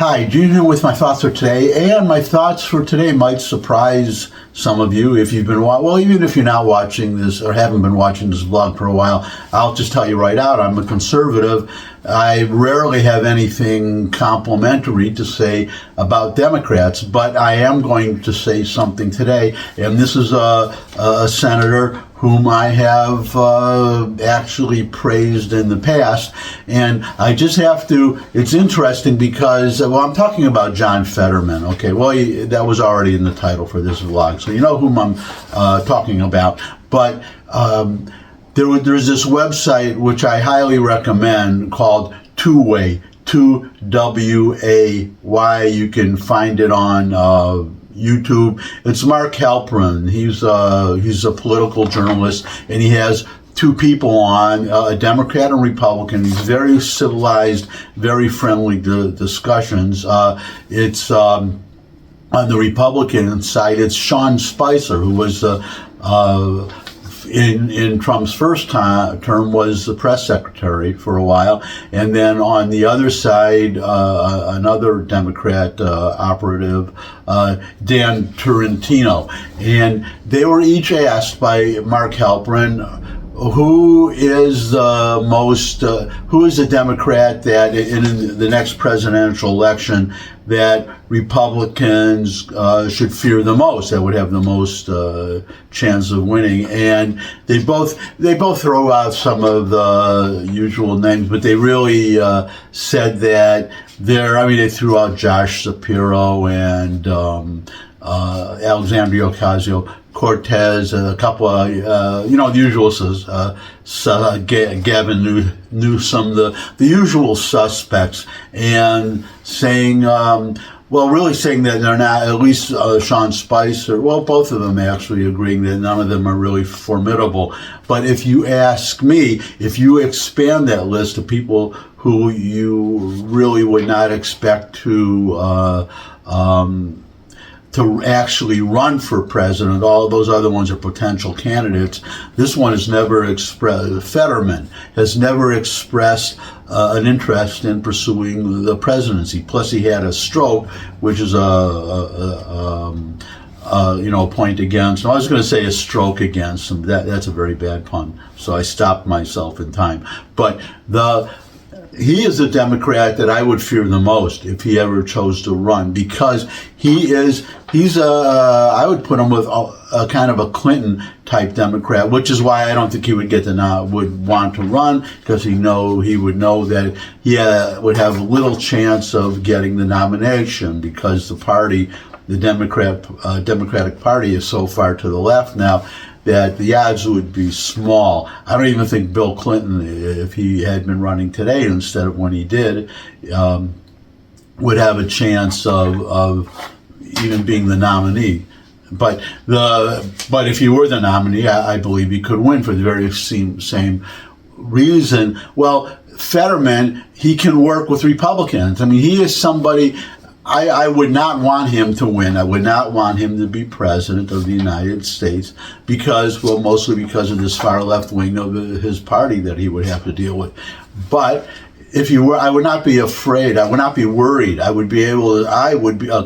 Hi, Gene here with my thoughts for today, and my thoughts for today might surprise some of you if you've been even if you're not watching this or haven't been watching this vlog for a while. I'll just tell you right out, I'm a conservative. I rarely have anything complimentary to say about Democrats, but I am going to say something today, and this is a senator whom I have actually praised in the past. And I just have to, it's interesting because, I'm talking about John Fetterman, okay? Well, that was already in the title for this vlog, so you know whom I'm talking about. But there's this website which I highly recommend called Two-Way, 2WAY. You can find it on YouTube. It's Mark Halperin. He's a political journalist, and he has two people on, a Democrat and Republican. These very civilized, very friendly discussions. It's on the Republican side. It's Sean Spicer, who was in Trump's first term was the press secretary for a while, and then on the other side, another Democrat operative, Dan Turentino, and they were each asked by Mark Halperin, who is the Democrat that in the next presidential election that Republicans should fear the most, that would have the most chance of winning. And they both throw out some of the usual names, but they really said that they threw out Josh Shapiro and Alexandria Ocasio-Cortez, a couple of, the usual, Gavin Newsom, the usual suspects, and saying, really saying that they're not, at least Sean Spicer, both of them actually agreeing that none of them are really formidable. But if you ask me, if you expand that list of people who you really would not expect to actually run for president, all of those other ones are potential candidates. This one has never expressed, Fetterman has never expressed an interest in pursuing the presidency. Plus he had a stroke, which is a point against. I was going to say a stroke against him. That's a very bad pun. So I stopped myself in time. But he is a Democrat that I would fear the most if he ever chose to run, because he's I would put him with a kind of a Clinton type Democrat, which is why I don't think he would would want to run, because he would know that he would have little chance of getting the nomination, because the party, the Democratic Party, is so far to the left now that the odds would be small. I don't even think Bill Clinton, if he had been running today instead of when he did, would have a chance of even being the nominee. But if he were the nominee, I believe he could win for the very same reason. Well, Fetterman, he can work with Republicans. He is somebody. I would not want him to win. I would not want him to be president of the United States mostly because of this far left wing of his party that he would have to deal with. But if he were, I would not be afraid. I would not be worried. A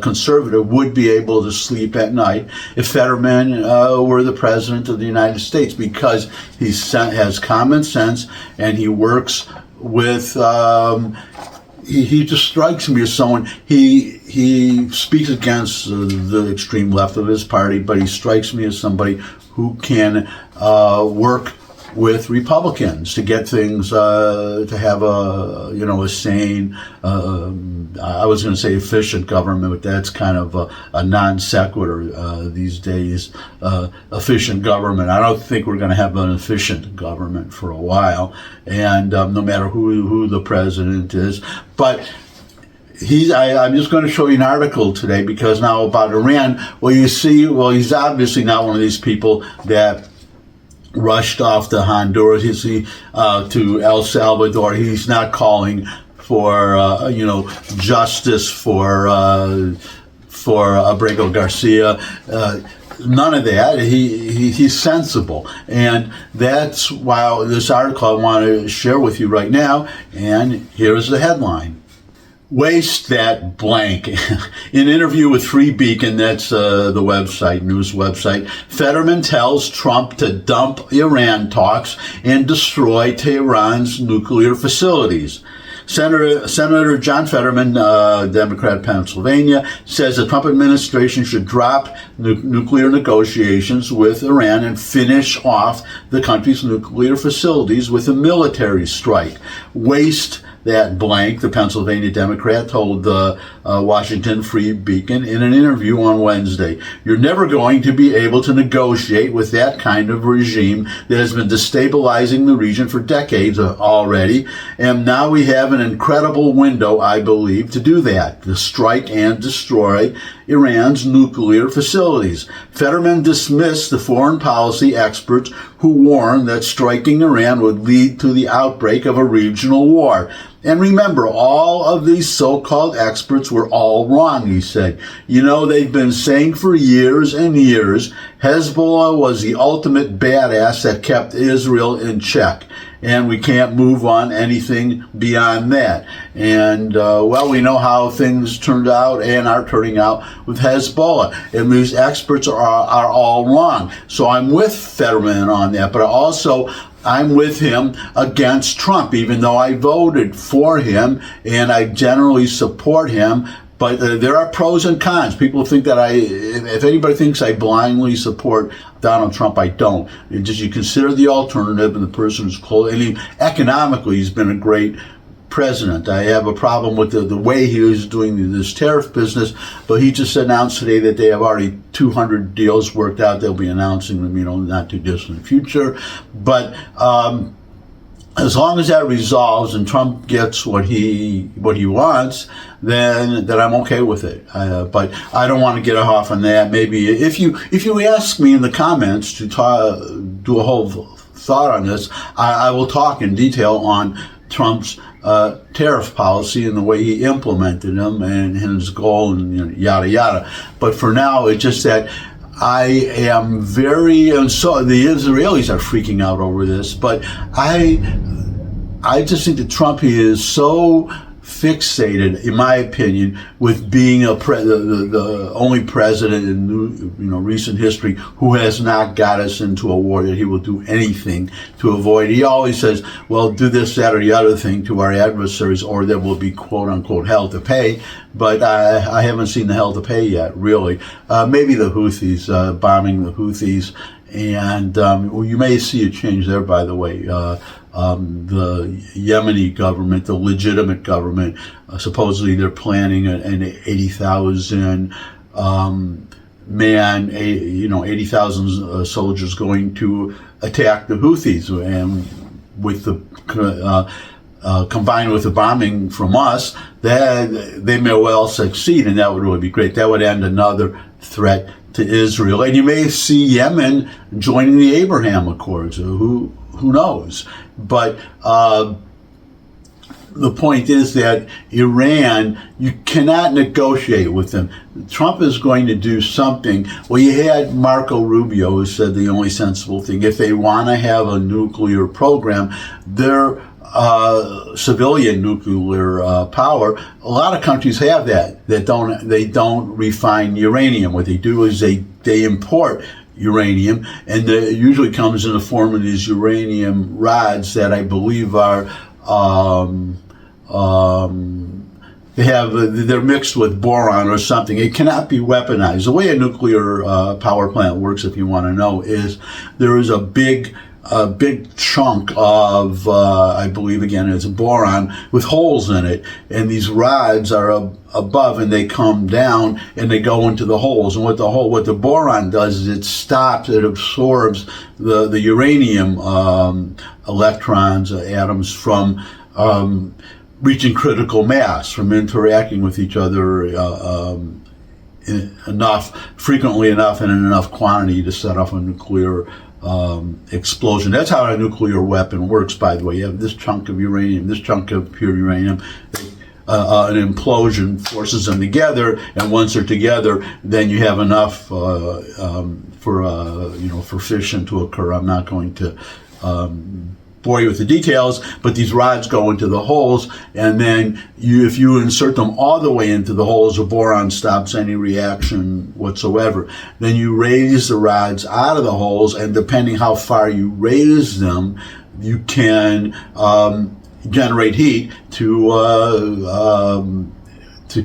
conservative would be able to sleep at night if Fetterman were the president of the United States, because he has common sense and he works with. He just strikes me as someone, he speaks against the extreme left of his party, but he strikes me as somebody who can work with Republicans to get things, to have a sane, I was going to say efficient government, but that's kind of a non sequitur these days. Efficient government. I don't think we're going to have an efficient government for a while, and no matter who the president is. But I'm just going to show you an article today, because now about Iran, he's obviously not one of these people that rushed off to Honduras, to El Salvador. He's not calling for justice for Abrego Garcia. None of that. He's sensible, and that's why this article I want to share with you right now. And here's the headline: waste that blank. In an interview with Free Beacon, that's the website, news website, Fetterman tells Trump to dump Iran talks and destroy Tehran's nuclear facilities. Senator John Fetterman, Democrat, Pennsylvania, says the Trump administration should drop nuclear negotiations with Iran and finish off the country's nuclear facilities with a military strike. Waste that blank, the Pennsylvania Democrat told the Washington Free Beacon in an interview on Wednesday. You're never going to be able to negotiate with that kind of regime that has been destabilizing the region for decades already. And now we have an incredible window, I believe, to do that, to strike and destroy Iran's nuclear facilities. Fetterman dismissed the foreign policy experts who warned that striking Iran would lead to the outbreak of a regional war. And remember, all of these so-called experts were all wrong, he said. You know, they've been saying for years and years, Hezbollah was the ultimate badass that kept Israel in check. And we can't move on anything beyond that. And, well, we know how things turned out and are turning out with Hezbollah. And these experts are all wrong. So I'm with Fetterman on that, but also I'm with him against Trump, even though I voted for him and I generally support him. But there are pros and cons. People think that if anybody thinks I blindly support Donald Trump, I don't. You consider the alternative and the person who's close. And economically, he's been a great president. I have a problem with the way he is doing this tariff business, but he just announced today that they have already 200 deals worked out. They'll be announcing them, not too distant future. But as long as that resolves and Trump gets what he wants, then I'm okay with it. But I don't want to get off on that. Maybe if you ask me in the comments to do a whole thought on this, I will talk in detail on Trump's tariff policy and the way he implemented them and his goal and yada yada. But for now, it's just that I am and so the Israelis are freaking out over this, but I just think that Trump, he is so fixated, in my opinion, with being the only president in recent history who has not got us into a war that he will do anything to avoid. He always says, well, do this, that, or the other thing to our adversaries, or there will be quote unquote hell to pay. But I haven't seen the hell to pay yet, really. Maybe the Houthis, bombing the Houthis. And you may see a change there, by the way. The Yemeni government, the legitimate government, supposedly they're planning an 80,000 man, 80,000 soldiers going to attack the Houthis, and with the combined with the bombing from us, that they may well succeed, and that would really be great. That would end another threat to Israel, and you may see Yemen joining the Abraham Accords. Who knows? But the point is that Iran, you cannot negotiate with them. Trump is going to do something. Well, you had Marco Rubio who said the only sensible thing, if they want to have a nuclear program, their civilian nuclear power, a lot of countries have that. They don't refine uranium. What they do is they import uranium, and it usually comes in the form of these uranium rods that I believe are they're mixed with boron or something. It cannot be weaponized. The way a nuclear power plant works, if you want to know, is there is a big chunk of, I believe again, it's boron with holes in it, and these rods are above and they come down and they go into the holes. And what the boron does is it absorbs the uranium electrons, atoms from reaching critical mass, from interacting with each other frequently enough and in enough quantity to set off a nuclear explosion. That's how a nuclear weapon works, by the way. You have this chunk of uranium, this chunk of pure uranium. An implosion forces them together, and once they're together, then you have enough for fission to occur. I'm not going to bore you with the details, but these rods go into the holes, and then if you insert them all the way into the holes, the boron stops any reaction whatsoever. Then you raise the rods out of the holes, and depending how far you raise them, you can generate heat to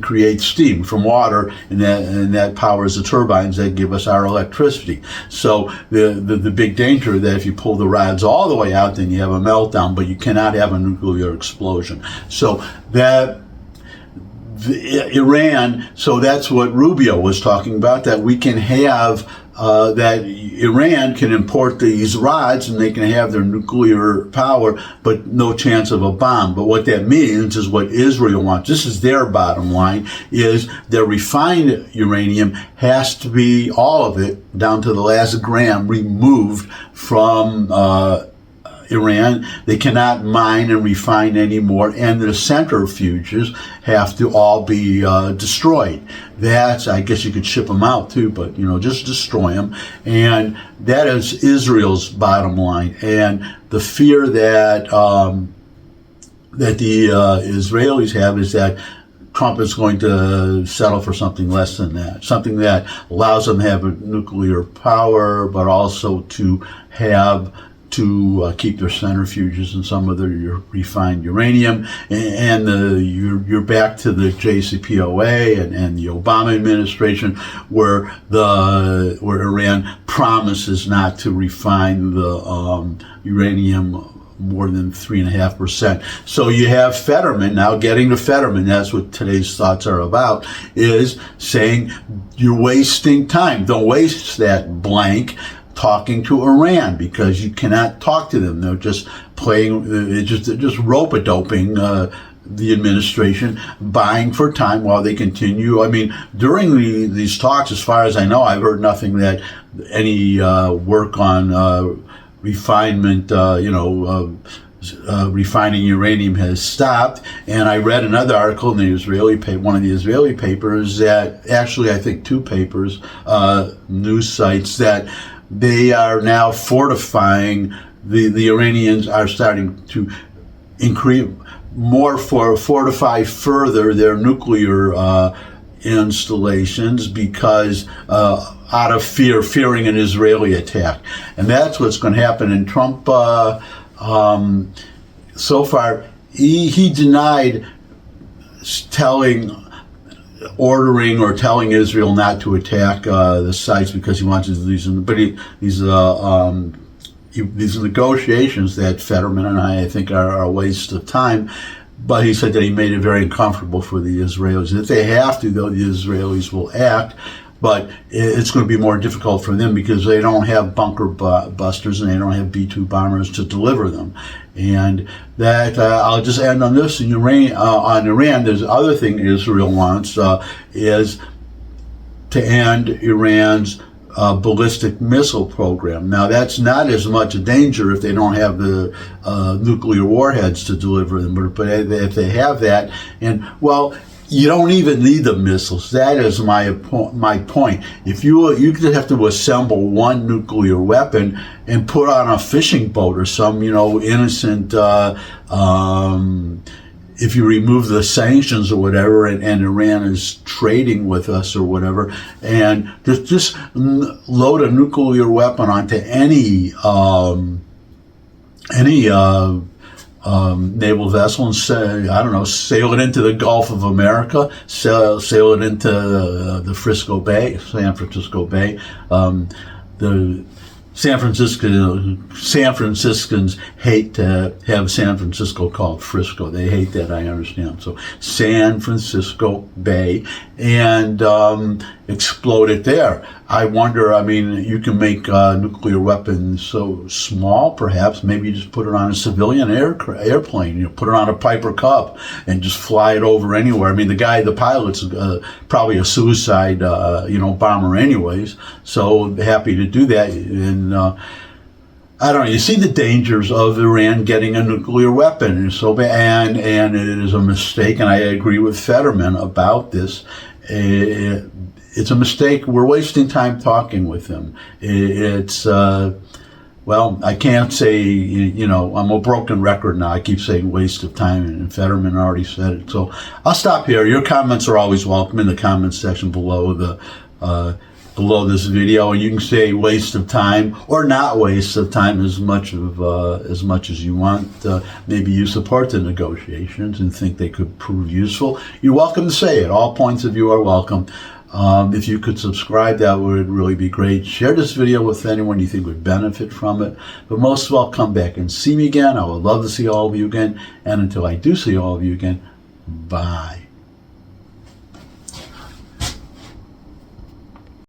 create steam from water, and that powers the turbines that give us our electricity. So the big danger that if you pull the rods all the way out, then you have a meltdown, but you cannot have a nuclear explosion. So Iran, so that's what Rubio was talking about, that we can have that Iran can import these rods and they can have their nuclear power, but no chance of a bomb. But what that means is what Israel wants. This is their bottom line, is their refined uranium has to be, all of it, down to the last gram, removed from Iran. They cannot mine and refine anymore, and the centrifuges have to all be destroyed. That's, I guess you could ship them out too, but just destroy them. And that is Israel's bottom line. And the fear that that the Israelis have is that Trump is going to settle for something less than that, something that allows them to have a nuclear power, but also to keep their centrifuges and some of their refined uranium. And you're back to the JCPOA and the Obama administration, where Iran promises not to refine the uranium more than 3.5%. So you have Fetterman now getting to Fetterman. That's what today's thoughts are about, is saying you're wasting time. Don't waste that blank talking to Iran, because you cannot talk to them. They're just playing, they're just rope-a-doping the administration, buying for time while they continue. I mean, during these talks, as far as I know, I've heard nothing that any work on refinement, refining uranium has stopped. And I read another article in the one of the Israeli papers, that actually, I think two papers, news sites, that they are now fortifying, the Iranians are starting to fortify further their nuclear installations, because out of fearing an Israeli attack. And that's what's going to happen. And Trump, so far, he denied ordering or telling Israel not to attack the sites, because he wants to do these. But these negotiations that Fetterman and I think are a waste of time. But he said that he made it very uncomfortable for the Israelis. If they have to, though, the Israelis will act. But it's going to be more difficult for them, because they don't have bunker busters and they don't have B-2 bombers to deliver them. And that, I'll just end on this. On Iran, there's other thing Israel wants, is to end Iran's ballistic missile program. Now, that's not as much a danger if they don't have the nuclear warheads to deliver them. But if they have that, and, well, you don't even need the missiles. That is my point. If you could have to assemble one nuclear weapon and put on a fishing boat or some, innocent, if you remove the sanctions or whatever, and Iran is trading with us or whatever, and just load a nuclear weapon onto any naval vessel and sail it into the Gulf of America, sail it into the Frisco Bay, San Francisco Bay. The San Franciscans hate to have San Francisco called Frisco. They hate that, I understand. So San Francisco Bay, and explode it there. I wonder, you can make nuclear weapons so small, perhaps, maybe you just put it on a civilian airplane, put it on a Piper Cub and just fly it over anywhere. The pilot's probably a suicide, bomber anyways, so happy to do that. And I don't know, you see the dangers of Iran getting a nuclear weapon, so bad, and it is a mistake, and I agree with Fetterman about this. It's a mistake. We're wasting time talking with them. It's well, I can't say, I'm a broken record now. I keep saying waste of time, and Fetterman already said it. So I'll stop here. Your comments are always welcome in the comments section below below this video, and you can say waste of time or not waste of time as much as you want. Maybe you support the negotiations and think they could prove useful. You're welcome to say it. All points of view are welcome. If you could subscribe, that would really be great. Share this video with anyone you think would benefit from it. But most of all, come back and see me again. I would love to see all of you again. And until I do see all of you again, bye.